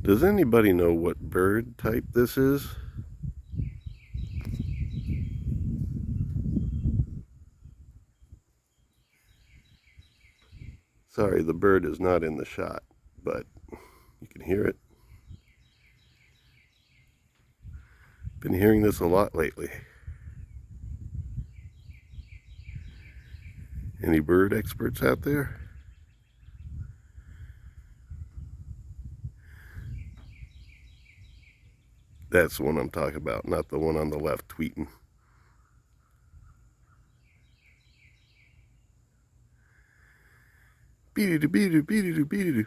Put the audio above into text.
Does anybody know what bird type this is? Sorry, the bird is not in the shot, but you can hear it. Been hearing this a lot lately. Any bird experts out there? That's the one I'm talking about, not the one on the left tweeting. Beady-doo, beady-doo, beady-doo, beady-doo.